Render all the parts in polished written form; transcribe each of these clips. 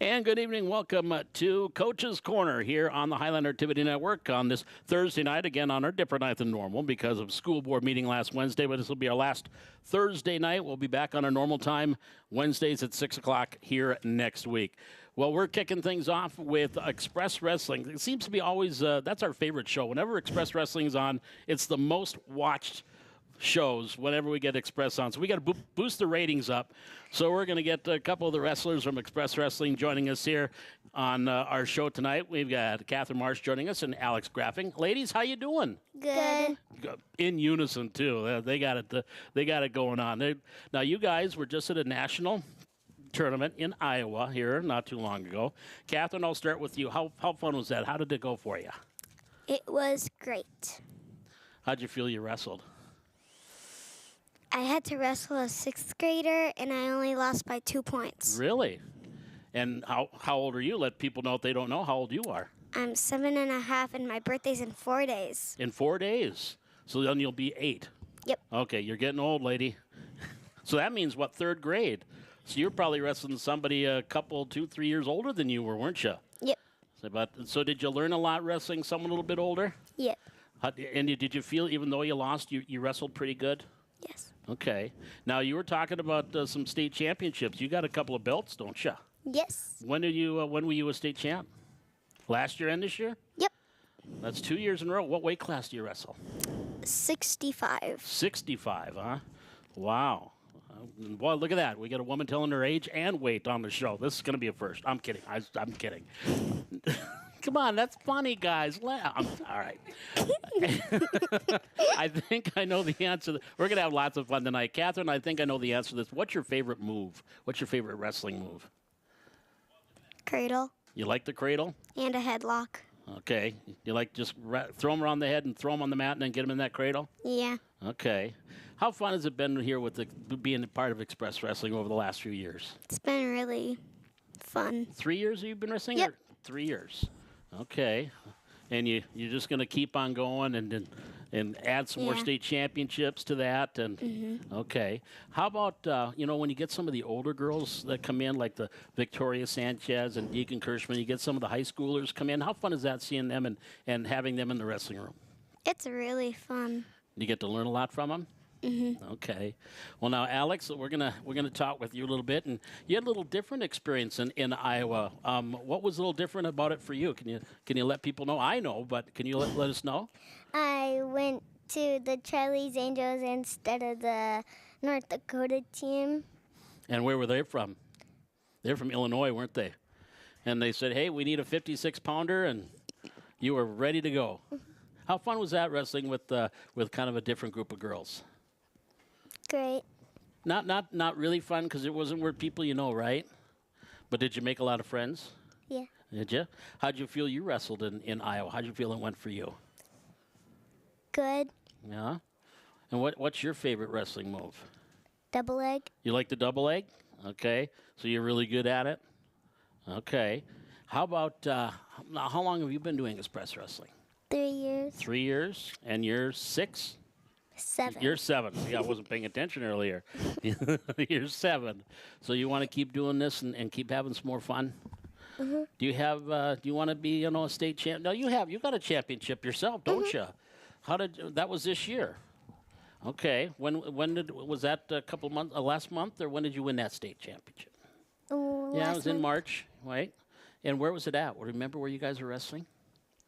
And good evening. Welcome to Coach's Corner here on the Highland Activity Network on this Thursday night, again on our different night than normal because of school board meeting last Wednesday, but this will be our last Thursday night. We'll be back on our normal time, Wednesdays at 6 o'clock here next week. Well, we're kicking things off with Express Wrestling. It seems to be always, that's our favorite show. Whenever Express Wrestling's on, it's the most watched shows whenever we get Express on. So we got to boost the ratings up. So we're going to get a couple of the wrestlers from Express Wrestling joining us here on our show tonight. We've got Catherine Marsh joining us and Alex Graffing. Ladies, how you doing? Good. In unison too. They got it. They got it going on. Now you guys were just at a national tournament in Iowa here not too long ago. Catherine, I'll start with you. How fun was that? How did it go for you? It was great. How'd you feel you wrestled? I had to wrestle a sixth grader, and I only lost by 2 points. Really? And how old are you? Let people know if they don't know how old you are. I'm 7.5, and my birthday's in 4 days. In 4 days. So then you'll be 8. Yep. Okay, you're getting old, lady. So that means, what, 3rd grade? So you're probably wrestling somebody a couple, 2-3 years older than you were, weren't you? Yep. So did you learn a lot wrestling someone a little bit older? Yep. And did you feel, even though you lost, you wrestled pretty good? Yes. Okay. Now, you were talking about some state championships. You got a couple of belts, don't you? Yes. When were you a state champ? Last year and this year? Yep. That's 2 years in a row. What weight class do you wrestle? 65. 65, huh? Wow. Boy, look at that. We got a woman telling her age and weight on the show. This is going to be a first. I'm kidding. I'm kidding. Come on, that's funny, guys. All right. I think I know the answer. We're going to have lots of fun tonight. Catherine, I think I know the answer to this. What's your favorite move? What's your favorite wrestling move? Cradle. You like the cradle? And a headlock. Okay. You like just throw them around the head and throw them on the mat and then get them in that cradle? Yeah. Okay. How fun has it been here with being a part of Express Wrestling over the last few years? It's been really fun. 3 years you've been wrestling? Yep. Or 3 years. Okay. And you're just going to keep on going and add some more Yeah. state championships to that. And okay. How about, when you get some of the older girls that come in, like the Victoria Sanchez and Deacon Kirschman, you get some of the high schoolers come in. How fun is that seeing them and having them in the wrestling room? It's really fun. You get to learn a lot from them? Okay. Well, now, Alex, we're gonna talk with you a little bit, and you had a little different experience in Iowa. What was a little different about it for you? Can you let people know? I know, but can you let us know? I went to the Charlie's Angels instead of the North Dakota team. And where were they from? They're from Illinois, weren't they? And they said, "Hey, we need a 56-pounder," and you were ready to go. How fun was that wrestling with kind of a different group of girls? Great. Not really fun because it wasn't where people you know, right? But did you make a lot of friends? Yeah. Did you? How'd you feel you wrestled in Iowa? How'd you feel it went for you? Good. Yeah? And what's your favorite wrestling move? Double leg. You like the double leg? Okay. So you're really good at it? Okay. How about, now, how long have you been doing Express Wrestling? 3 years. 3 years? And you're 6? 7. You're 7. See, I wasn't paying attention earlier. You're 7. So you want to keep doing this and keep having some more fun? Mm-hmm. Do you want to be, a state champ? No, you got a championship yourself, don't you? That was this year. Okay. Was that a couple months, last month, or when did you win that state championship? Yeah, it was in March, right? And where was it at? Remember where you guys were wrestling?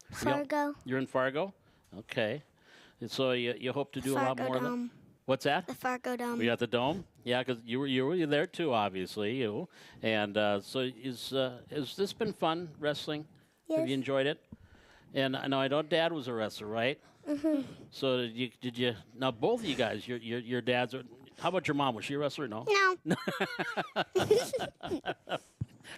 Fargo. You're in Fargo? Okay. And so you hope to do a lot Fargo more of Dome. them? What's that? The Fargo Dome. Were you at the Dome? Yeah, because you were there too, obviously. You. And so has this been fun, wrestling? Yes. Have you enjoyed it? And I know Dad was a wrestler, right? Mm-hmm. So did you? Now both of you guys, your dads are. How about your mom? Was she a wrestler? No. No.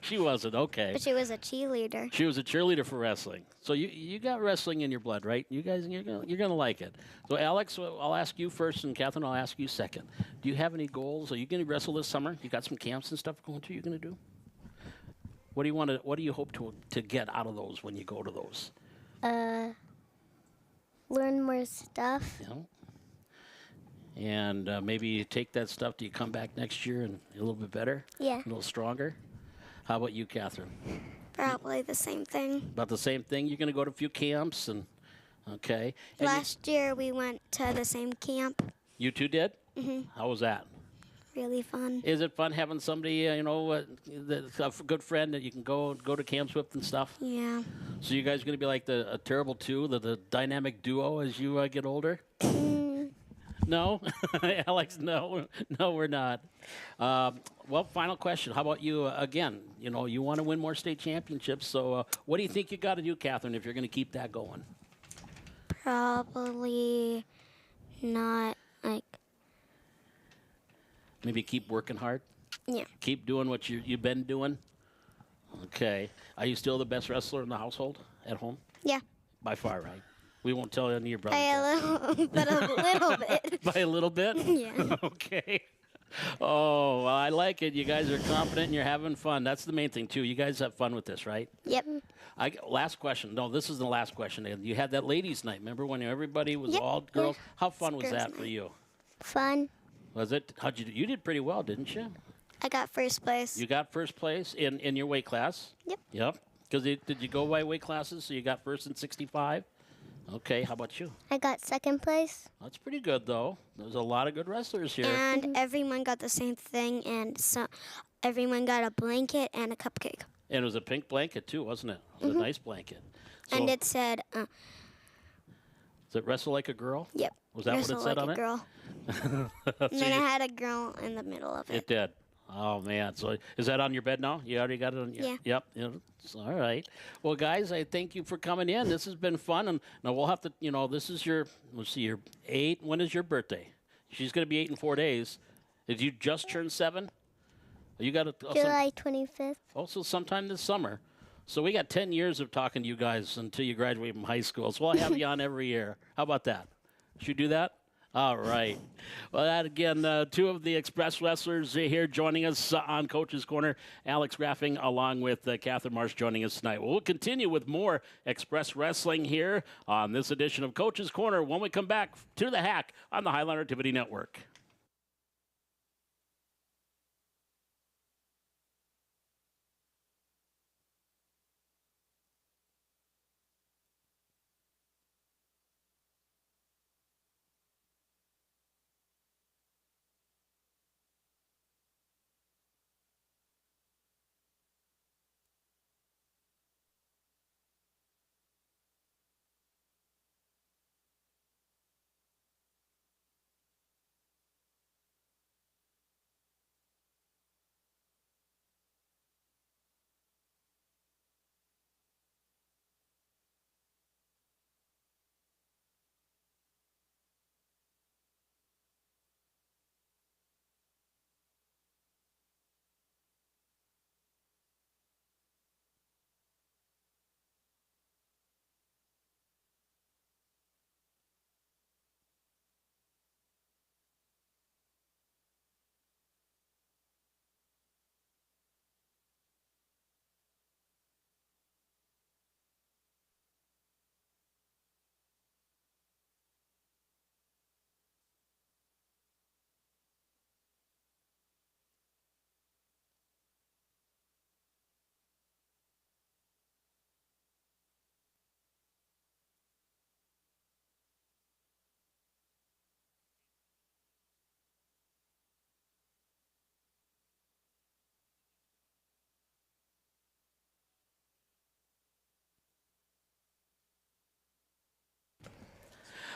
She wasn't. Okay. But she was a cheerleader. She was a cheerleader for wrestling. So you got wrestling in your blood, right? You guys, you're gonna like it. So Alex, I'll ask you first, and Catherine, I'll ask you second. Do you have any goals? Are you gonna wrestle this summer? You got some camps and stuff going to? You're gonna do? What do you hope to get out of those when you go to those? Learn more stuff. You know? And maybe you take that stuff. Do you come back next year and a little bit better? Yeah. A little stronger. How about you, Catherine? Probably the same thing. About the same thing? You're going to go to a few camps and, okay. And Last year we went to the same camp. you two did? Mm-hmm. How was that? Really fun. Is it fun having somebody, that's a good friend that you can go to camps with and stuff? Yeah. So you guys are going to be like the terrible two, the dynamic duo as you get older? No? Alex, no. No, we're not. Well, final question. How about you again? You want to win more state championships. So what do you think you got to do, Catherine, if you're going to keep that going? Probably not like, Maybe keep working hard? yeah. Keep doing what you've been doing? Okay. Are you still the best wrestler in the household at home? Yeah. By far, right? We won't tell any of your brothers. But a little bit. By a little bit? Yeah. Okay. Oh, well, I like it. You guys are confident and you're having fun. That's the main thing, too. You guys have fun with this, right? Yep. Last question. No, this is the last question. You had that ladies' night. Remember when everybody was Yep. all girls? How fun was Girls' that for night. you? Fun. Was it? How'd you do? You did pretty well, didn't you? I got first place. You got first place in your weight class? Yep. Yep. Because did you go by weight classes? So you got first in 65? Okay. How about you? I got second place. That's pretty good, though. There's a lot of good wrestlers here. And everyone got the same thing, and so everyone got a blanket and a cupcake. And it was a pink blanket, too, wasn't it? It was a nice blanket. So, And it said, does it wrestle like a girl? yep. Was that what it wrestle said like on a it? girl. So And then you- it had a girl in the middle of It it. did. Oh, man. So is that on your bed now? You already got it on your Yeah. Yep. All right. Well, guys, I thank you for coming in. This has been fun. And now we'll have to, this is let's see, your 8. When is your birthday? She's going to be 8 in 4 days. Did you just turn 7? You got a July 25th. also sometime this summer. So we got 10 years of talking to you guys until you graduate from high school. So we'll have you on every year. How about that? Should you do that? All right. Well, that again, 2 of the Express wrestlers here joining us on Coach's Corner. Alex Graffing along with Catherine Marsh joining us tonight. We'll continue with more Express Wrestling here on this edition of Coach's Corner when we come back to the Hack on the Highlander Activity Network.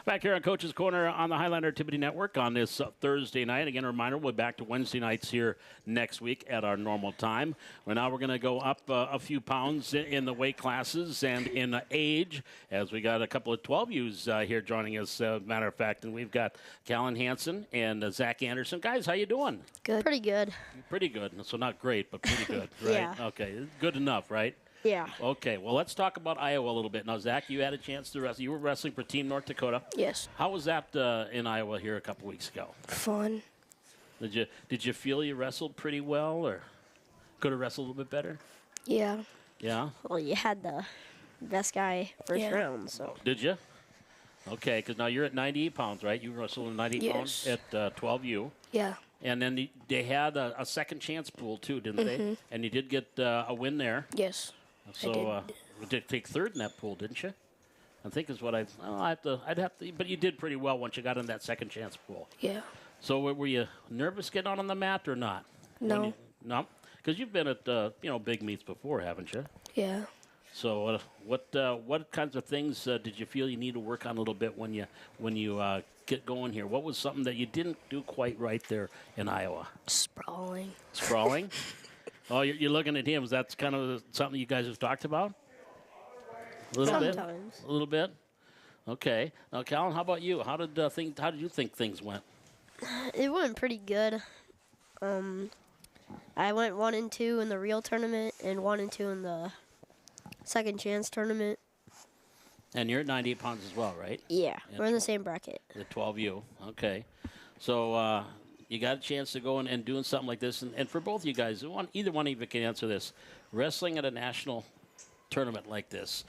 Back here on Coach's Corner on the Highlander Activity Network on this Thursday night. Again, a reminder, we'll be back to Wednesday nights here next week at our normal time. Well, now we're going to go up a few pounds in the weight classes and in age, as we got a couple of 12Us here joining us, matter of fact. And we've got Callan Hansen and Zach Anderson. Guys, how you doing? Good. Pretty good. Pretty good. So not great, but pretty good, right? Yeah. Okay, good enough, right? Yeah. Okay, well, let's talk about Iowa a little bit. Now, Zach, you had a chance to wrestle. You were wrestling for Team North Dakota. Yes. How was that in Iowa here a couple weeks ago? Fun. Did you feel you wrestled pretty well, or could have wrestled a little bit better? Yeah. Yeah? Well, you had the best guy first round, so. Did you? Okay, because now you're at 98 pounds, right? You wrestled in 98 pounds Yes. at 12U. Yeah. And then they had a second chance pool too, didn't they? And you did get a win there. Yes. So you did take third in that pool, didn't you? I think is what I'd have to. But you did pretty well once you got in that second chance pool. Yeah. So were you nervous getting out on the mat or not? No. No, because you've been at big meets before, haven't you? Yeah. So what kinds of things did you feel you need to work on a little bit when you get going here? What was something that you didn't do quite right there in Iowa? Sprawling. Sprawling? Oh, you're looking at him. Is that kind of something you guys have talked about? A little Sometimes. bit. A little bit. Okay. Now, Callan, how about you? How did you think things went? It went pretty good. I went 1 and 2 in the real tournament and 1 and 2 in the second chance tournament. And you're at 98 pounds as well, right? Yeah, Yeah, we're in the same bracket. The 12U. Okay. So you got a chance to go and doing something like this. And for both you guys, either one of you can answer this. Wrestling at a national tournament like this,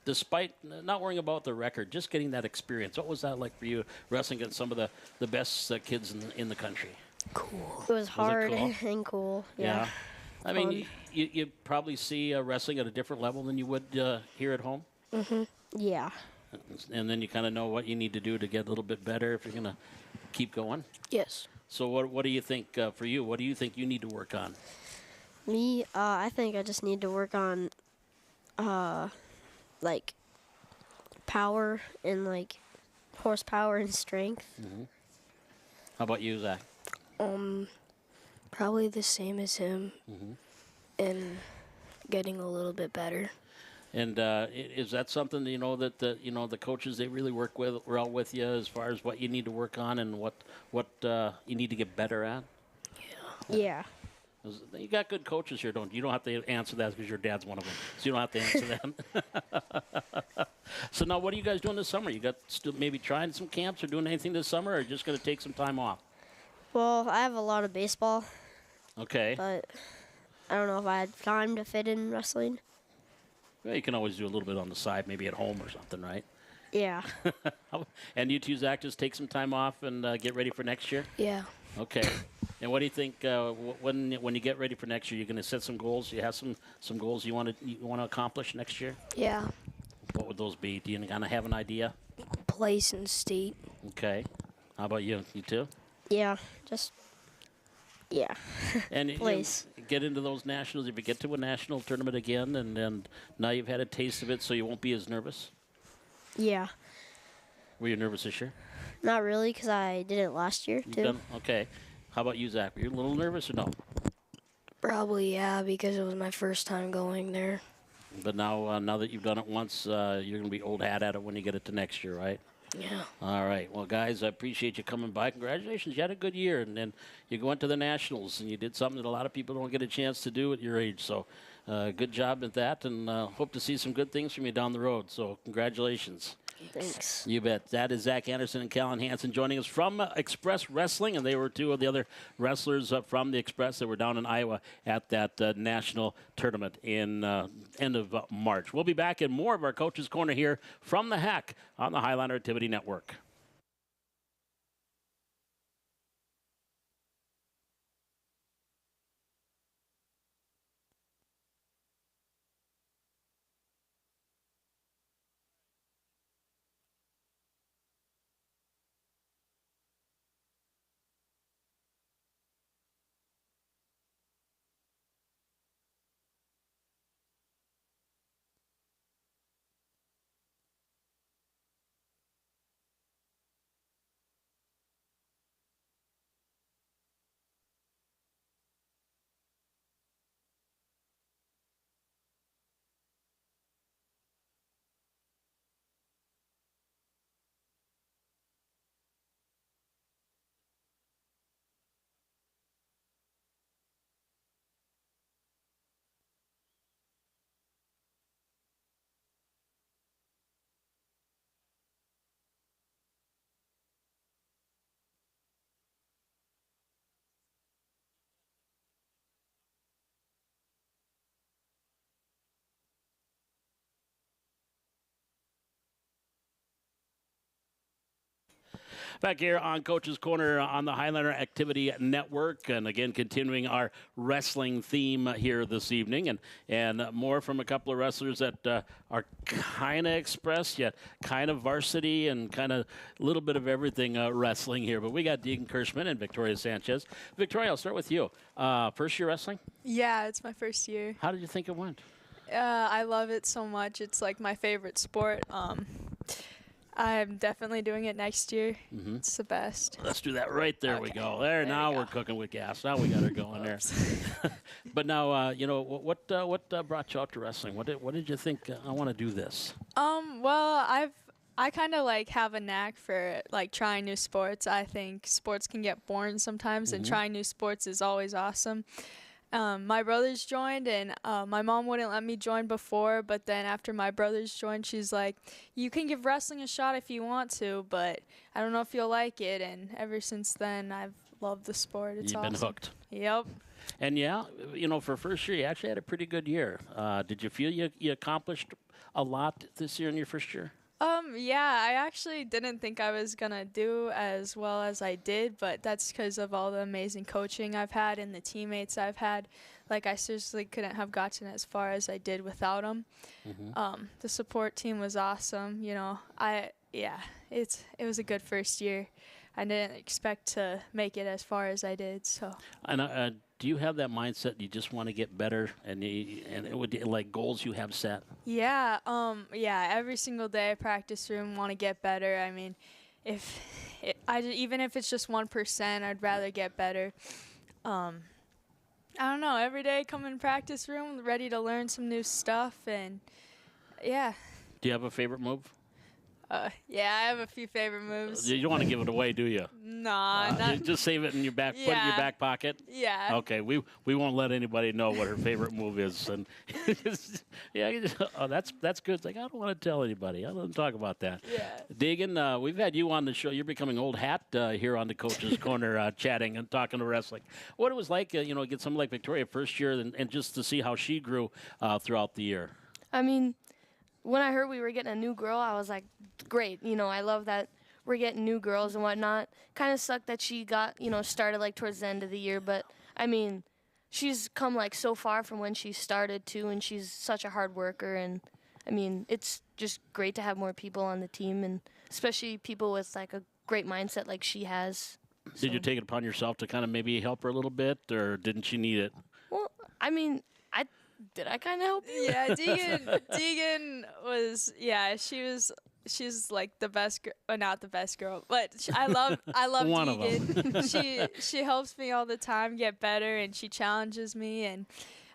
despite not worrying about the record, just getting that experience. What was that like for you, wrestling against some of the best kids in the country? Cool. It was hard cool? and cool. Yeah. I mean, Fun. you probably see wrestling at a different level than you would here at home. Yeah. And then you kind of know what you need to do to get a little bit better if you're going to keep going. Yes. So what do you think for you? What do you think you need to work on? Me, I think I just need to work on, like, power and, like, horsepower and strength. How about you, Zach? Probably the same as him, and getting a little bit better. And is that something that the coaches, they really work well with you as far as what you need to work on and what you need to get better at? Yeah. 'Cause you got good coaches here, don't you? You don't have to answer that because your dad's one of them, so you don't have to answer that. So now, what are you guys doing this summer? You got still maybe trying some camps or doing anything this summer, or just going to take some time off? Well, I have a lot of baseball, Okay. but I don't know if I had time to fit in wrestling. Well, you can always do a little bit on the side, maybe at home or something, right? Yeah. And you two, Zach, just take some time off and get ready for next year? Yeah. Okay. And what do you think when you get ready for next year? You're going to set some goals. You have some goals you want to accomplish next year. Yeah. What would those be? Do you kind of have an idea? Place and state. Okay. How about you? You too? Yeah. Just, yeah. And Place. get into those nationals. If you get to a national tournament again, and now you've had a taste of it, so you won't be as nervous. Yeah. Were you nervous this year? Not really, because I did it last year, too. Okay. How about you, Zach? Were you a little nervous or no? Probably, yeah, because it was my first time going there. But now that you've done it once, you're going to be old hat at it when you get it to next year, right? Yeah. All right. Well, guys, I appreciate you coming by. Congratulations. You had a good year. And then you went to the Nationals, and you did something that a lot of people don't get a chance to do at your age. So good job at that, and hope to see some good things from you down the road. So congratulations. Thanks. You bet. That is Zach Anderson and Callan Hansen joining us from Express Wrestling, and they were two of the other wrestlers from the Express that were down in Iowa at that national tournament in end of March. We'll be back in more of our Coach's Corner here from the Hack on the Highlander Activity Network. Back here on Coach's Corner on the Highlander Activity Network, and again continuing our wrestling theme here this evening, and more from a couple of wrestlers that are kind of express yet kind of varsity and kind of a little bit of everything wrestling here. But we got Deegan Kirschman and Victoria Sanchez. Victoria, I'll start with you. First year wrestling? Yeah, it's my first year. How did you think it went? I love it so much. It's like my favorite sport. I'm definitely doing it next year. It's the best. Let's do that right there. We go. Now we're cooking with gas. Now we got her going there. But now, what brought you out to wrestling? What did you think? I want to do this. Well, I kind of like have a knack for like trying new sports. I think sports can get boring sometimes, and trying new sports is always awesome. My brothers joined, and my mom wouldn't let me join before, but then after my brothers joined, she's like, you can give wrestling a shot if you want to, but I don't know if you'll like it. And ever since then, I've loved the sport. It's You've awesome. been hooked. Yep. And yeah, for first year, you actually had a pretty good year. Did you feel you accomplished a lot this year in your first year? Yeah, I actually didn't think I was gonna do as well as I did, but that's because of all the amazing coaching I've had and the teammates I've had. Like, I seriously couldn't have gotten as far as I did without them. The support team was awesome. It was a good first year. I didn't expect to make it as far as I did. So. And do you have that mindset? You just want to get better, and it would like goals you have set. Yeah. Every single day, practice room, want to get better. I mean, even if it's just 1%, I'd rather get better. I don't know. Every day, come in practice room, ready to learn some new stuff, and yeah. Do you have a favorite move? Yeah, I have a few favorite moves. You don't want to give it away, do you? Nah, not. Just save it in your back. Put it in your back pocket. Yeah. Okay, we won't let anybody know what her favorite move is, and that's good. It's like, I don't want to tell anybody. I don't talk about that. Yeah. Deegan, we've had you on the show. You're becoming old hat here on the Coach's Corner, chatting and talking to wrestling. What it was like, get someone like Victoria first year, and just to see how she grew throughout the year. I mean, when I heard we were getting a new girl, I was like, great. I love that we're getting new girls and whatnot. Kind of sucked that she got, started like towards the end of the year. But, I mean, she's come like so far from when she started too, and she's such a hard worker. And, I mean, it's just great to have more people on the team, and especially people with like a great mindset like she has. Did you take it upon yourself to kind of maybe help her a little bit, or didn't she need it? Well, I mean, did I kind of help you? Yeah, Deegan was, she's like the best, not the best girl, but I love One Deegan. of them. She helps me all the time get better, and she challenges me, and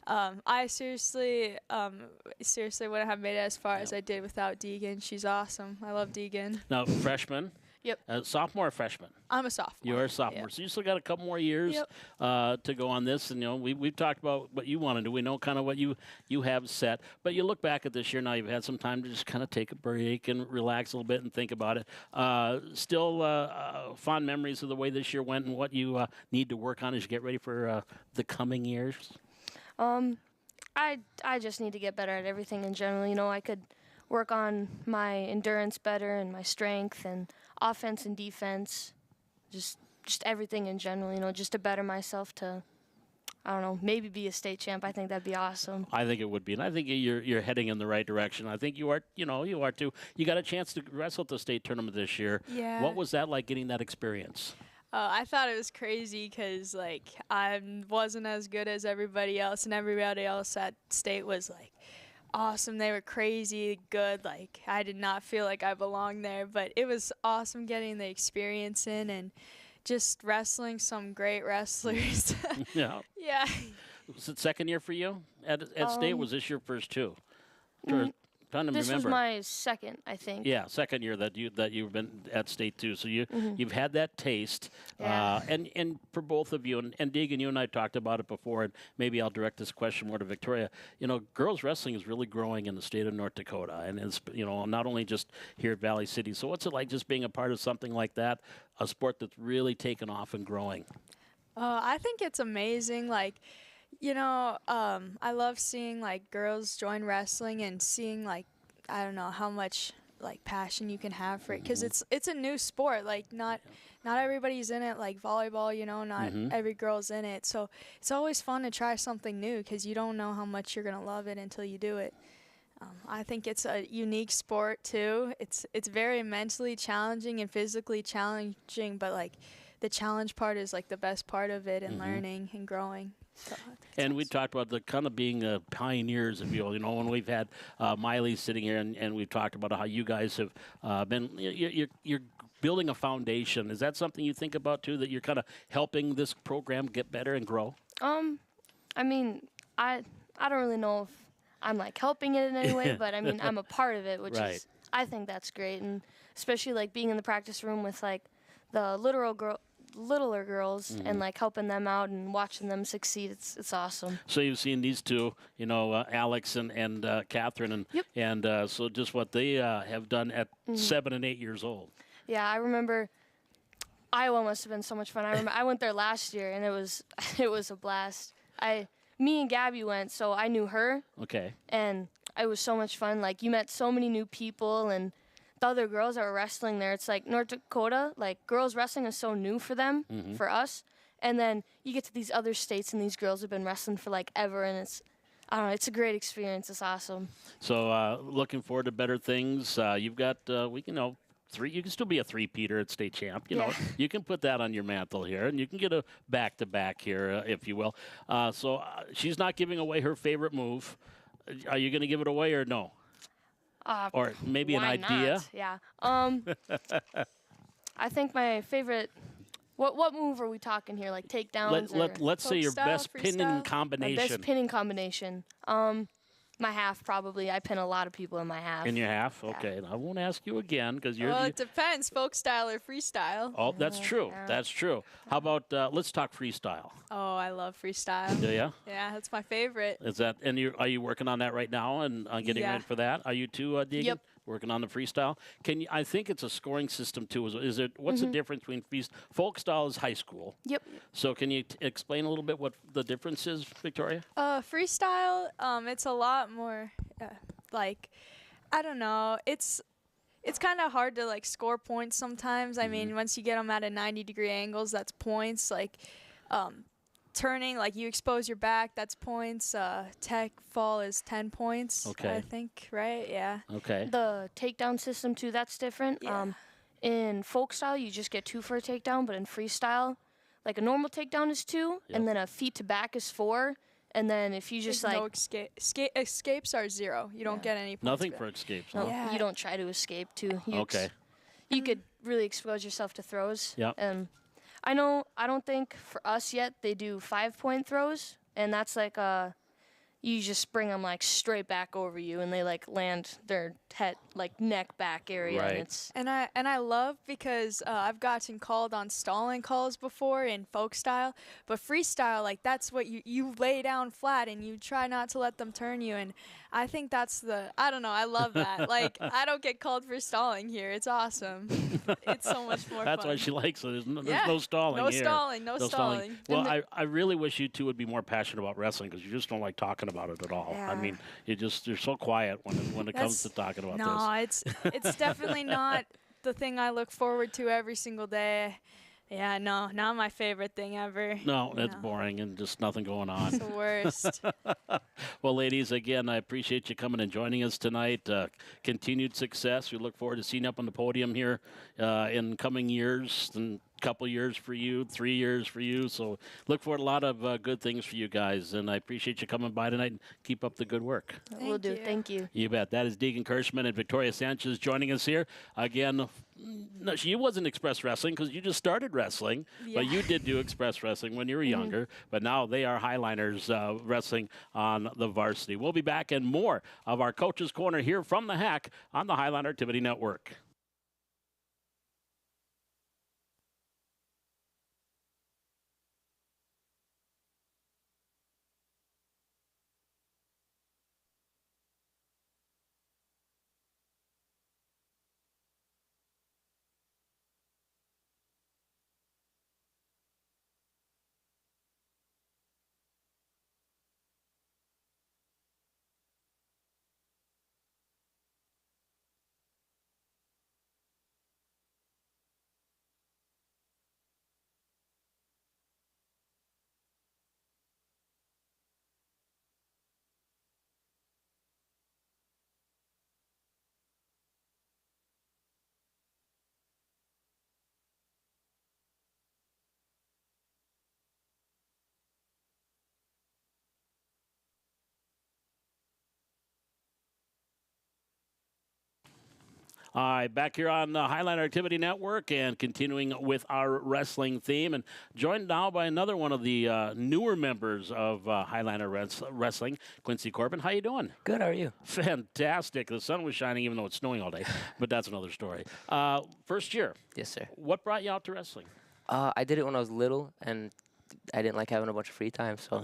I seriously wouldn't have made it as far as I did without Deegan. She's awesome. I love Deegan. Now, freshman. Yep. Sophomore or freshman? I'm a sophomore. You're a sophomore, Yep. so you still got a couple more years to go on this. And we've talked about what you want to do. We know kind of what you have set. But you look back at this year now. You've had some time to just kind of take a break and relax a little bit and think about it. Still fond memories of the way this year went and what you need to work on as you get ready for the coming years. I just need to get better at everything in general. I could work on my endurance better and my strength and offense and defense, just everything in general, just to better myself to, I don't know, maybe be a state champ. I think that'd be awesome. I think it would be, and I think you're heading in the right direction. I think you are too. You got a chance to wrestle at the state tournament this year. Yeah. What was that like, getting that experience? I thought it was crazy because, I wasn't as good as everybody else, and everybody else at state was, awesome. They were crazy good. I did not feel like I belonged there, but it was awesome getting the experience in and just wrestling some great wrestlers. Yeah. Yeah. Was it second year for you at state? Was this your first two? Trying to This remember. was my second, I think. Yeah, second year that you've been at state too. So you've had that taste, Yeah. and for both of you, and Deegan, you and I talked about it before, and maybe I'll direct this question more to Victoria. Girls wrestling is really growing in the state of North Dakota, and it's not only just here at Valley City. So what's it like just being a part of something like that, a sport that's really taken off and growing? I think it's amazing. I love seeing girls join wrestling and seeing I don't know how much like passion you can have for it, because it's a new sport. Like not everybody's in it, like volleyball, you know, not every girl's in it. So it's always fun to try something new, because you don't know how much you're gonna love it until you do it. I think it's a unique sport too. It's very mentally challenging and physically challenging, but like the challenge part is like the best part of it, and learning and growing. So And we talked about the kind of being pioneers, if you will. You know, when we've had Miley sitting here, and we've talked about how you guys have been, you're building a foundation. Is that something you think about too, that you're kind of helping this program get better and grow? I mean, I don't really know if I'm like helping it in any way, but I mean, I'm a part of it, which Right. is, I think that's great. And especially like being in the practice room with like the littler girls and like helping them out and watching them succeed. It's awesome. So you've seen these two, you know, Alex and Catherine, and Yep. and so just what they have done at 7 and 8 years old. Yeah, I remember Iowa must have been so much fun. I went there last year, and it was a blast. Me and Gabby went, so I knew her, Okay. and it was so much fun. Like, you met so many new people, and the other girls that were wrestling there, it's like North Dakota, like girls wrestling is so new for them, for us. And then you get to these other states, and these girls have been wrestling for like ever, and I don't know, it's a great experience. It's awesome. So looking forward to better things. You've got you can still be a three-peater at state champ. You know, Yeah. you can put that on your mantle here, and you can get a back-to-back here, if you will. So she's not giving away her favorite move. Are you going to give it away or no? Or maybe an Why idea? not? Yeah. I think my favorite. What move are we talking here? Like takedowns? Let's say folk your style, best pinning freestyle? My combination. best pinning combination. My half probably. I pin a lot of people in my half. In your half? Okay. I won't ask you again because you're. Well, it depends, folk style or freestyle. Oh, that's true. yeah. That's true. How about let's talk freestyle? Oh, I love freestyle. Do you? Yeah, that's my favorite. Is that are you working on that right now and getting Yeah. ready for that? Are you too, Deegan? Yep. Working on the freestyle. I think it's a scoring system too. Is it? What's the difference between folk style is high school? Yep. So can you explain a little bit what the difference is, Victoria? Freestyle, it's a lot more, like, I don't know. It's kind of hard to like score points sometimes. I mean, once you get them at a 90-degree angles, that's points. Like, turning, like you expose your back, that's points. Tech fall is 10 points. Okay. I think, right? Yeah. Okay. The takedown system too. That's different. Yeah. In folk style, you just get 2 for a takedown, but in freestyle, like a normal takedown is 2, and then a feet to back is 4. And then if you just There's like no escapes are 0. You don't get any points. Nothing back. for escapes. no, Huh? Yeah. you don't try to escape too. Okay. You could really expose yourself to throws. Yep. And I don't think for us yet they do 5-point throws, and that's like you just bring them like straight back over you, and they like land their head like neck back area. Right. And it's And I love because I've gotten called on stalling calls before in folk style, but freestyle, like that's what you lay down flat and you try not to let them turn you, and I think that's I don't know, I love that. Like I don't get called for stalling here. It's awesome. It's so much more That's fun. why she likes it. There's no Yeah. stalling No here. stalling, no stalling. Well, I really wish you two would be more passionate about wrestling because you just don't like talking about it at all. I Yeah. mean, you're so quiet when it comes to talking about this. No, it's definitely not the thing I look forward to every single day. Yeah, no, not my favorite thing ever. No, it's No. boring and just nothing going on. It's the worst. Well, ladies, again, I appreciate you coming and joining us tonight. Continued success. We look forward to seeing you up on the podium here in coming years, and couple years for you, 3 years for you. So look for a lot of good things for you guys. And I appreciate you coming by tonight and keep up the good work. we'll do. you. Thank you. You bet. That is Deegan Kirschman and Victoria Sanchez joining us here. Again, no, she wasn't Express Wrestling because you just started wrestling, but you did do Express Wrestling when you were younger. But now they are Highliners wrestling on the varsity. We'll be back in more of our Coach's Corner here from the Hack on the Highliner Activity Network. All right, back here on the Highlander Activity Network and continuing with our wrestling theme, and joined now by another one of the newer members of Highlander Wrestling, Quincy Corbin. How you doing? Good, how are you? Fantastic. The sun was shining even though it's snowing all day, but that's another story. First year. Yes, sir. What brought you out to wrestling? I did it when I was little, and I didn't like having a bunch of free time, so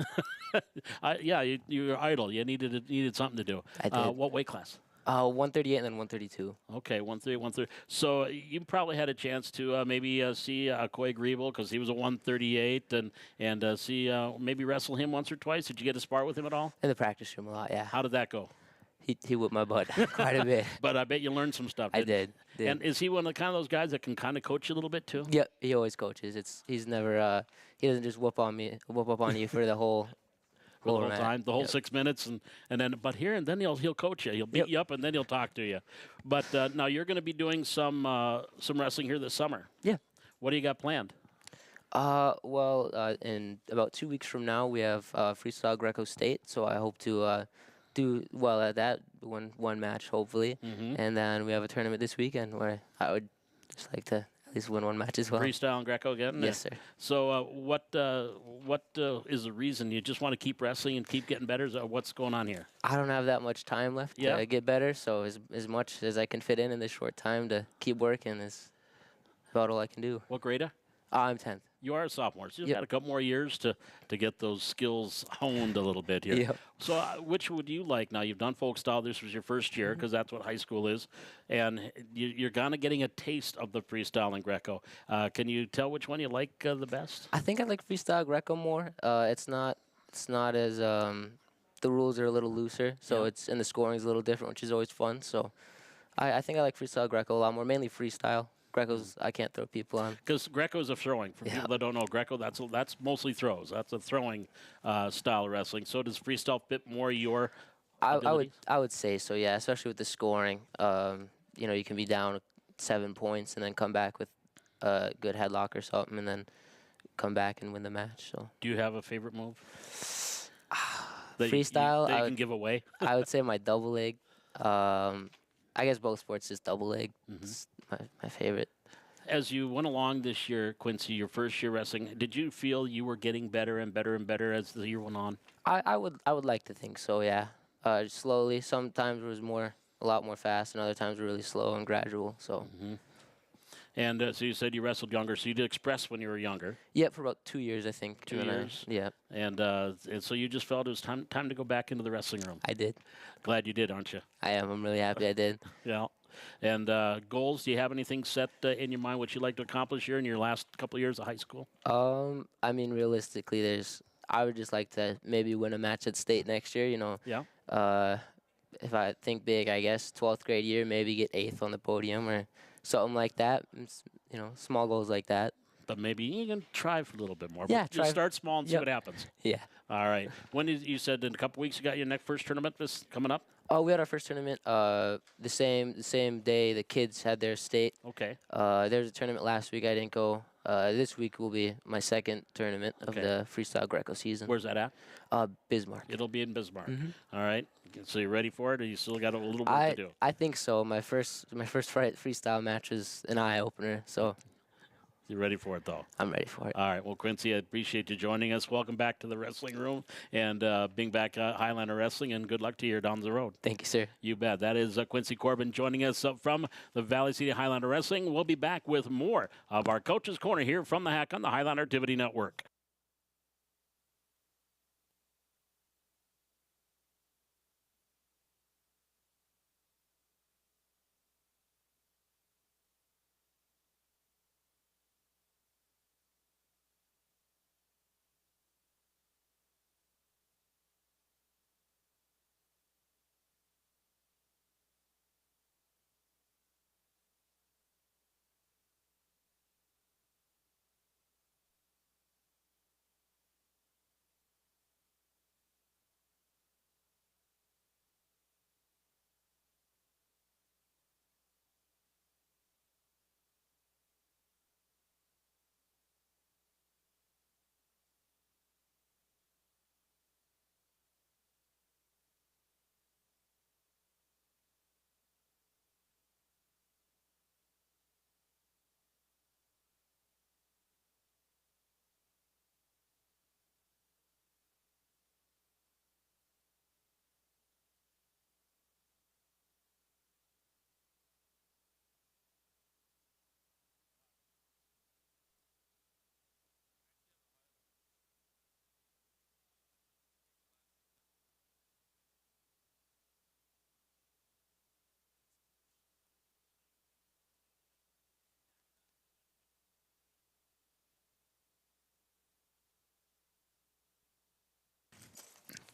Yeah, you were idle. You needed something to do. I did. What weight class? 138 and then 132. Okay, 130, 130. So you probably had a chance to maybe see Coy Griebel because he was a 138, and see maybe wrestle him once or twice. Did you get to spar with him at all? In the practice room a lot, yeah. How did that go? He whipped my butt quite a bit. But I bet you learned some stuff. I didn't did. you? And is he one of the kind of those guys that can kind of coach you a little bit too? Yep, he always coaches. He's never he doesn't just whoop up on you for the whole For the whole match. time, the whole Yep. 6 minutes, and then but here and then he'll coach you. He'll beat Yep. you up and then he'll talk to you. But now you're going to be doing some wrestling here this summer. Yeah. What do you got planned? In about 2 weeks from now, we have Freestyle Greco State, so I hope to do well at that, one match, hopefully. Mm-hmm. And then we have a tournament this weekend where I would just like to at least win one match as well. Freestyle and Greco again? Yes, sir. So what is the reason? You just want to keep wrestling and keep getting better? Is that what's going on here? I don't have that much time left Yeah. to get better, so as much as I can fit in this short time to keep working is about all I can do. What grade? I'm 10th. You are a sophomore, so you've Yep. got a couple more years to get those skills honed a little bit here. Yep. So which would you like now? You've done folk style. This was your first year because that's what high school is. And you're kind of getting a taste of the freestyle and Greco. Can you tell which one you like the best? I think I like freestyle Greco more. It's not as the rules are a little looser, so Yeah. it's and the scoring's a little different, which is always fun. So I think I like freestyle Greco a lot more, mainly freestyle. Greco's I can't throw people on. Because Greco is a throwing. For Yeah. people that don't know, Greco, that's mostly throws. That's a throwing style of wrestling. So does freestyle fit more your abilities? I would say so, yeah, especially with the scoring. You can be down 7 points and then come back with a good headlock or something, and then come back and win the match. So Do you have a favorite move? That freestyle, that you I can would- give away? I would say my double leg. I guess both sports is double leg. Mm-hmm. It's my favorite. As you went along this year, Quincy, your first year wrestling, did you feel you were getting better and better and better as the year went on? I would like to think so, yeah. Slowly. Sometimes it was a lot more fast, and other times really slow and gradual. So And so you said you wrestled younger, so you did Express when you were younger. yeah, for about 2 years I think. 2 and then years? Yeah, And so you just felt it was time to go back into the wrestling room. I did. Glad you did, aren't you? I am. I'm really happy I did. Yeah. And goals, do you have anything set in your mind what you'd like to accomplish here in your last couple of years of high school? I mean, realistically, I would just like to maybe win a match at state next year. Yeah. If I think big, I guess 12th grade year, maybe get 8th on the podium or something like that. Small goals like that. But maybe you can try for a little bit more. Yeah, But try. just start small and see Yep. what happens. Yeah. All right. When did you said in a couple weeks you got your next first tournament this coming up? Oh, we had our first tournament. The same day the kids had their state. Okay. There was a tournament last week. I didn't go. This week will be my second tournament of Okay. the freestyle Greco season. Where's that at? Bismarck. It'll be in Bismarck. Mhm. All right. So you ready for it, or you still got a little work to do? I think so. My first freestyle match was an eye opener, so You're ready for it, though. I'm ready for it. All right. Well, Quincy, I appreciate you joining us. Welcome back to the wrestling room and being back at Highlander Wrestling, and good luck to you down the road. Thank you, sir. You bet. That is Quincy Corbin joining us from the Valley City Highlander Wrestling. We'll be back with more of our Coach's Corner here from the Hack on the Highlander Activity Network.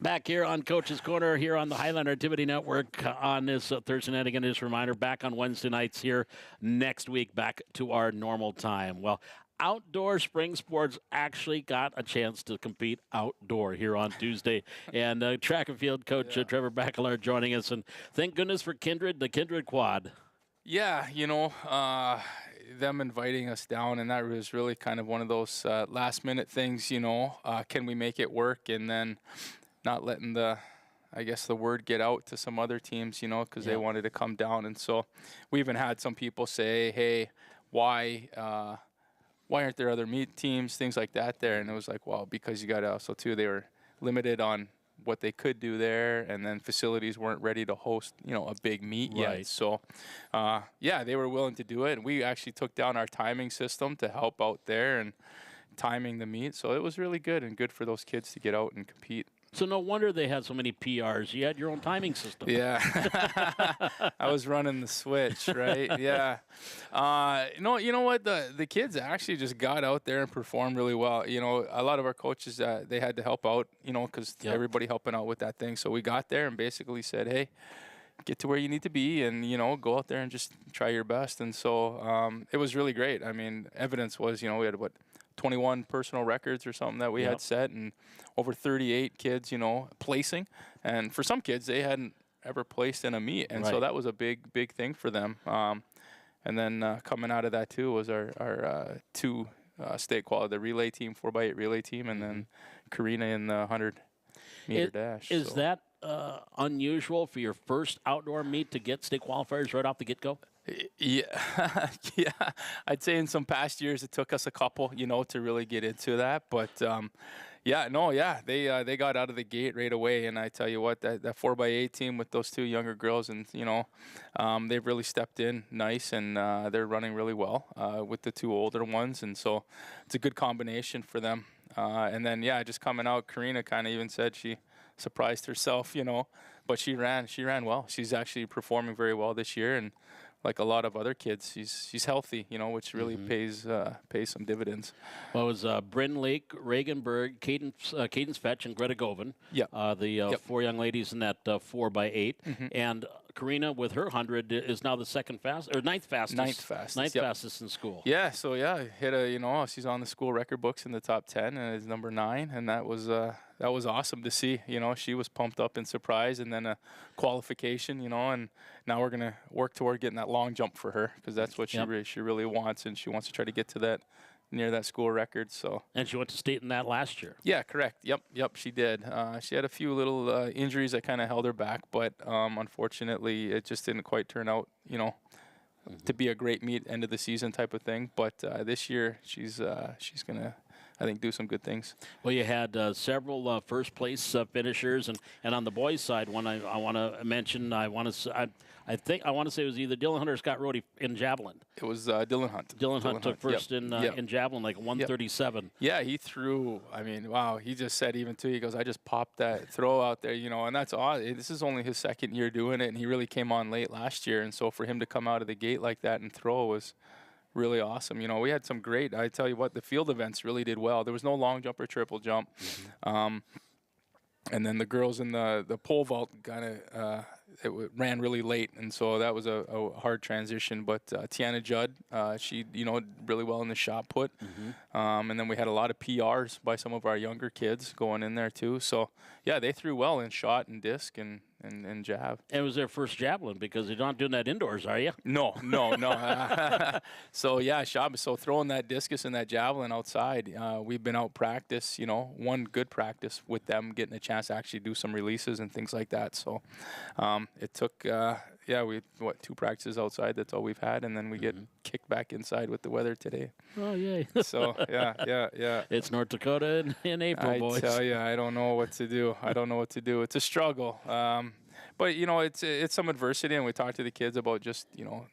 Back here on Coach's Corner here on the Highlander Activity Network on this Thursday night. Again, just a reminder, back on Wednesday nights here next week, back to our normal time. Well, outdoor spring sports actually got a chance to compete outdoor here on Tuesday. And track and field coach Trevor Bacalar joining us. And thank goodness for Kindred, the Kindred Quad. Yeah, them inviting us down, and that was really kind of one of those last-minute things, can we make it work? And then not letting the word get out to some other teams, because they wanted to come down. And so we even had some people say, hey, why aren't there other meet teams, things like that there? And it was like, well, because you got to also, too, they were limited on what they could do there, and then facilities weren't ready to host, a big meet yet. So, they were willing to do it. And we actually took down our timing system to help out there and timing the meet. So it was really good and good for those kids to get out and compete. So no wonder they had so many PRs. You had your own timing system. Yeah. I was running the switch, right? Yeah. You know what? The kids actually just got out there and performed really well. A lot of our coaches, they had to help out, because everybody helping out with that thing. So we got there and basically said, hey, get to where you need to be and, go out there and just try your best. And so it was really great. I mean, evidence was, we had 21 personal records or something that we had set, and over 38 kids, placing. And for some kids, they hadn't ever placed in a meet, and so that was a big thing for them. And then coming out of that too was our two state quality, the relay team, 4x8 relay team, and then Karina in the 100-meter dash. Is that unusual for your first outdoor meet to get state qualifiers right off the get-go? Yeah, yeah. I'd say in some past years it took us a couple, to really get into that. But they got out of the gate right away. And I tell you what, that 4x8 team with those two younger girls, and they've really stepped in nice, and they're running really well with the two older ones, and so it's a good combination for them. And then just coming out, Karina kind of even said she surprised herself, but she ran well. She's actually performing very well this year, and like a lot of other kids, she's healthy, which really pays some dividends. Well, it was Bryn Lake, Reagan Berg, Cadence Fetch, and Greta Govan. Yeah. The four young ladies in that 4x8. And Karina, with her 100, is now the ninth fastest. Ninth fastest in school. Yeah, so hit she's on the school record books in the top 10 and is number 9, and that was awesome to see. She was pumped up in surprise, and then a qualification, and now we're gonna work toward getting that long jump for her, because that's what she really wants, and she wants to try to get to that near that school record. So. And she went to state in that last year. Yeah, correct. Yep, she did. She had a few little injuries that kind of held her back, but unfortunately, it just didn't quite turn out, to be a great meet end of the season type of thing. But this year, she's gonna, I think, do some good things. Well, you had several first place finishers, and on the boys' side, one I want to mention. I think I want to say it was either Dylan Hunt or Scott Rohde in javelin. It was Dylan Hunt. Dylan Hunt took first in javelin, like 137. Yeah, he threw. I mean, wow. He just said even too. He goes, I just popped that throw out there, and that's awesome. This is only his second year doing it, and he really came on late last year, and so for him to come out of the gate like that and throw was really awesome. We had some great. I tell you what, the field events really did well. There was no long jump or triple jump, and then the girls in the pole vault kind of ran really late, and so that was a hard transition. But Tiana Judd, she really well in the shot put, and then we had a lot of PRs by some of our younger kids going in there too. So they threw well in shot and disc and jab. And it was their first javelin, because you're not doing that indoors, are you? No. So so throwing that discus and that javelin outside, we've been out practice, one good practice with them, getting a chance to actually do some releases and things like that. So it took we 2 practices outside. That's all we've had, and then we get kicked back inside with the weather today. Oh yay! So yeah. It's North Dakota in April, boys. I tell you, I don't know what to do. It's a struggle. But it's some adversity, and we talk to the kids about just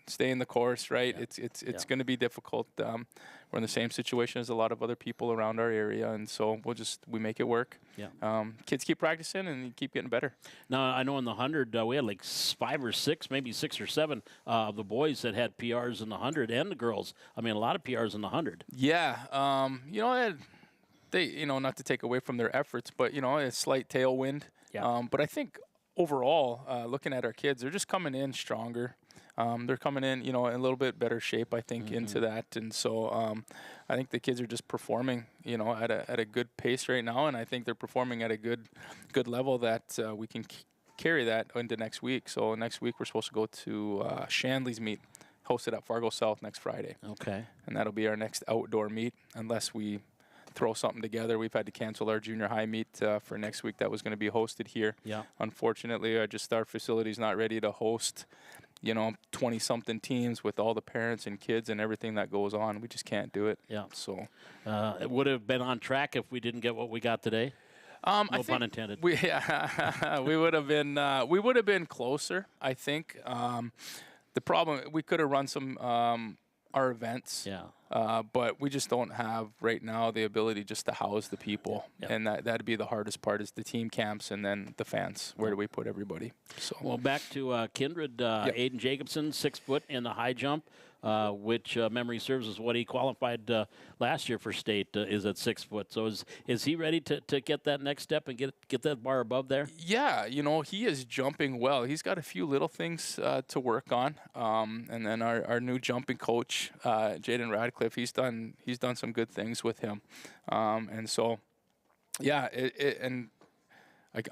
staying the course, right? Yeah. It's going to be difficult. We're in the same situation as a lot of other people around our area, and so we make it work. Yeah. Kids keep practicing and keep getting better. Now I know in the 100 we had like 5 or 6, maybe 6 or 7 of the boys that had PRs in the 100, and the girls. I mean, a lot of PRs in the 100. Yeah. they, not to take away from their efforts, but a slight tailwind. Yeah. But I think overall, looking at our kids, they're just coming in stronger. They're coming in, in a little bit better shape, I think, into that. And so I think the kids are just performing, at a good pace right now. And I think they're performing at a good level that we can carry that into next week. So next week we're supposed to go to Shanley's meet, hosted at Fargo South next Friday. Okay. And that'll be our next outdoor meet, unless we throw something together. We've had to cancel our junior high meet for next week that was going to be hosted here. Yeah. Unfortunately, our facility's not ready to host 20-something teams with all the parents and kids and everything that goes on. We just can't do it. Yeah. So It would have been on track if we didn't get what we got today. I No think pun intended. we would have been closer, I think. The problem, we could have run some our events. Yeah. But we just don't have right now the ability just to house the people. Yeah. And that'd be the hardest part, is the team camps and then the fans. Where do we put everybody? So Well, back to Kindred. Aiden Jacobson, 6 foot in the high jump, which memory serves is what he qualified last year for state, is at 6 foot. So is he ready to get that next step and get that bar above there? yeah, he is jumping well. He's got a few little things to work on. And then our new jumping coach, Jaden Radcliffe, he's done some good things with him. And so, yeah,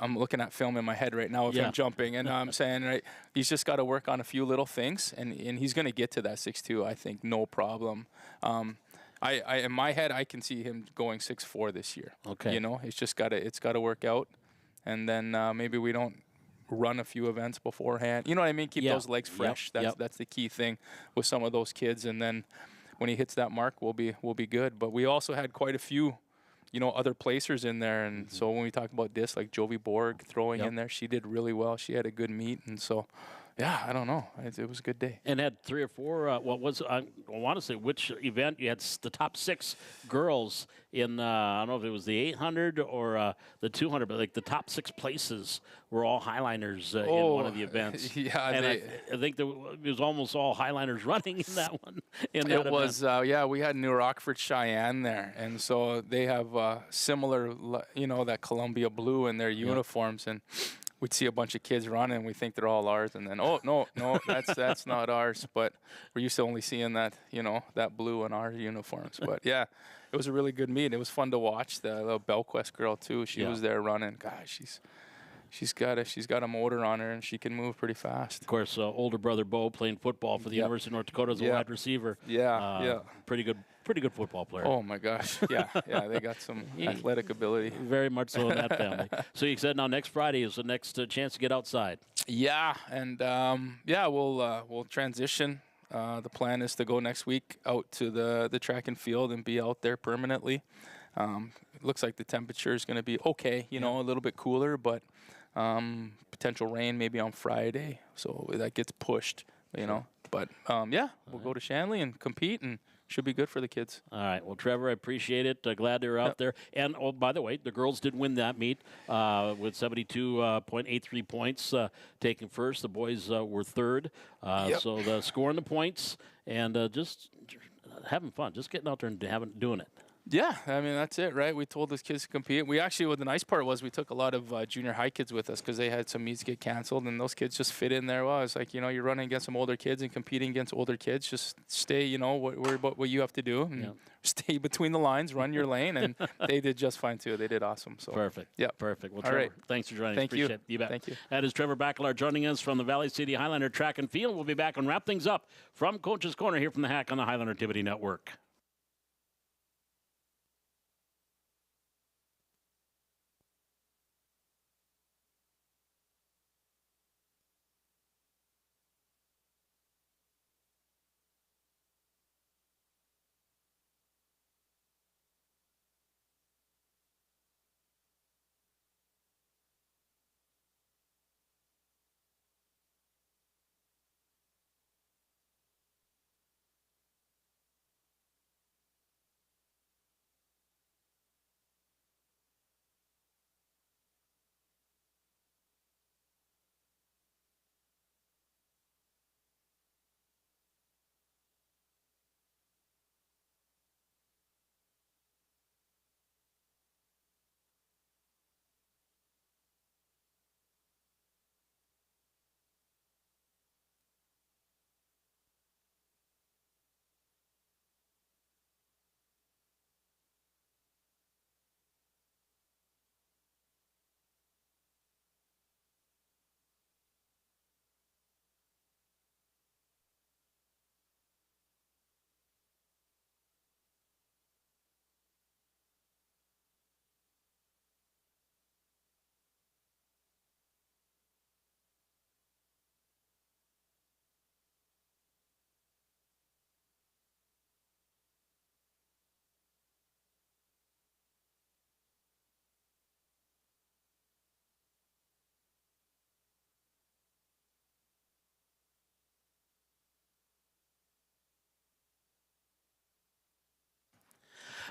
I'm looking at film in my head right now of him jumping, and I'm saying, right, he's just got to work on a few little things, and he's going to get to that 6'2", I think, no problem. I in my head, I can see him going 6'4" this year. Okay. It's got to work out, and then maybe we don't run a few events beforehand. You know what I mean? Keep those legs fresh. That's the key thing with some of those kids, and then when he hits that mark, we'll be good. But we also had quite a few other placers in there. And so when we talk about this, like Jovi Borg throwing in there, she did really well. She had a good meet. And so, yeah, I don't know. It was a good day. And had 3 or 4, I want to say which event, you had the top 6 girls in, I don't know if it was the 800 or the 200, but like the top 6 places were all Highliners in one of the events. Yeah. And I think it was almost all Highliners running in that one. It was, we had New Rockford Cheyenne there. And so they have similar, that Columbia blue in their uniforms. And we'd see a bunch of kids running, and we think they're all ours, and then no, that's not ours. But we're used to only seeing that, that blue in our uniforms. But yeah, it was a really good meet. It was fun to watch. The little Belquest girl too. She was there running. Gosh, she's got a motor on her, and she can move pretty fast. Of course, older brother Bo playing football for the University of North Dakota as a wide receiver. Yeah. Pretty good football player. Oh my gosh, yeah, they got some athletic ability. Very much so in that family. So you said now next Friday is the next chance to get outside. Yeah, and we'll transition. The plan is to go next week out to the track and field and be out there permanently. It looks like the temperature is going to be okay, a little bit cooler, but potential rain maybe on Friday, so that gets pushed, But we'll go to Shanley and compete, and should be good for the kids. All right. Well, Trevor, I appreciate it. Glad they were out there. And, by the way, the girls did win that meet with 72.83 points taking first. The boys were third. So the scoring the points and just having fun, just getting out there and doing it. Yeah, I mean, that's it, right? We told those kids to compete. We actually, what the nice part was, we took a lot of junior high kids with us because they had some meets get canceled, and those kids just fit in there well. It's like, you're running against some older kids and competing against older kids. Just stay, worry about what you have to do, and stay between the lines, run your lane, and they did just fine, too. They did awesome. So Perfect. Yeah. Perfect. Well, All Trevor, right. thanks for joining us. Thank you. Appreciate it. You bet. Thank you. That is Trevor Bacalar joining us from the Valley City Highlander Track and Field. We'll be back and wrap things up from Coach's Corner here from the Hack on the Highlander Activity Network.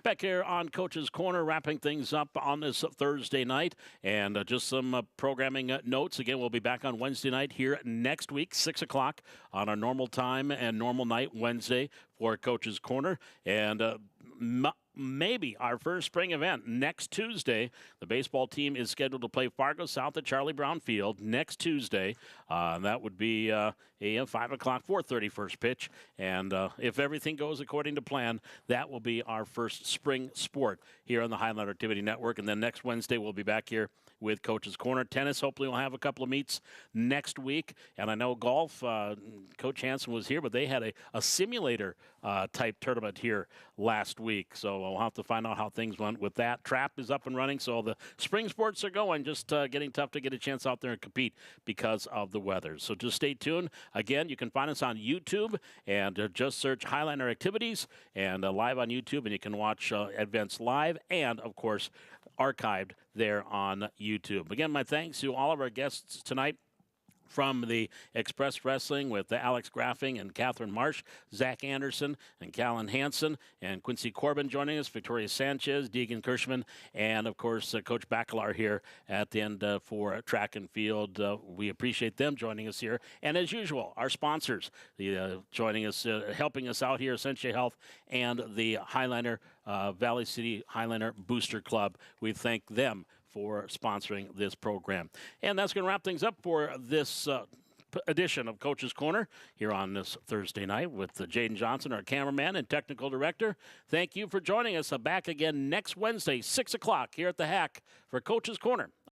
Back here on Coach's Corner, wrapping things up on this Thursday night. And just some programming notes. Again, we'll be back on Wednesday night here next week, 6 o'clock on our normal time and normal night Wednesday for Coach's Corner. And maybe our first spring event next Tuesday. The baseball team is scheduled to play Fargo South at Charlie Brown Field next Tuesday. That would be a 5 o'clock, 4:30 first pitch. And if everything goes according to plan, that will be our first spring sport here on the Highlander Activity Network. And then next Wednesday, we'll be back here with Coach's Corner. Tennis, hopefully we'll have a couple of meets next week. And I know golf, Coach Hansen was here, but they had a simulator type tournament here last week. So we'll have to find out how things went with that. Trap is up and running, so the spring sports are going. Just getting tough to get a chance out there and compete because of the weather. So just stay tuned. Again, you can find us on YouTube and just search Highlander Activities and live on YouTube, and you can watch events live and, of course, archived there on YouTube. Again, my thanks to all of our guests tonight from the Express Wrestling with Alex Graffing and Catherine Marsh, Zach Anderson and Callan Hansen, and Quincy Corbin joining us, Victoria Sanchez, Deegan Kirschman, and, of course, Coach Bacalar here at the end for track and field. We appreciate them joining us here. And, as usual, our sponsors joining us, helping us out here, Essentia Health and the Highlander Valley City Highlander Booster Club. We thank them for sponsoring this program. And that's going to wrap things up for this edition of Coach's Corner here on this Thursday night with Jaden Johnson, our cameraman and technical director. Thank you for joining us. Back again next Wednesday, 6 o'clock here at the Hack for Coach's Corner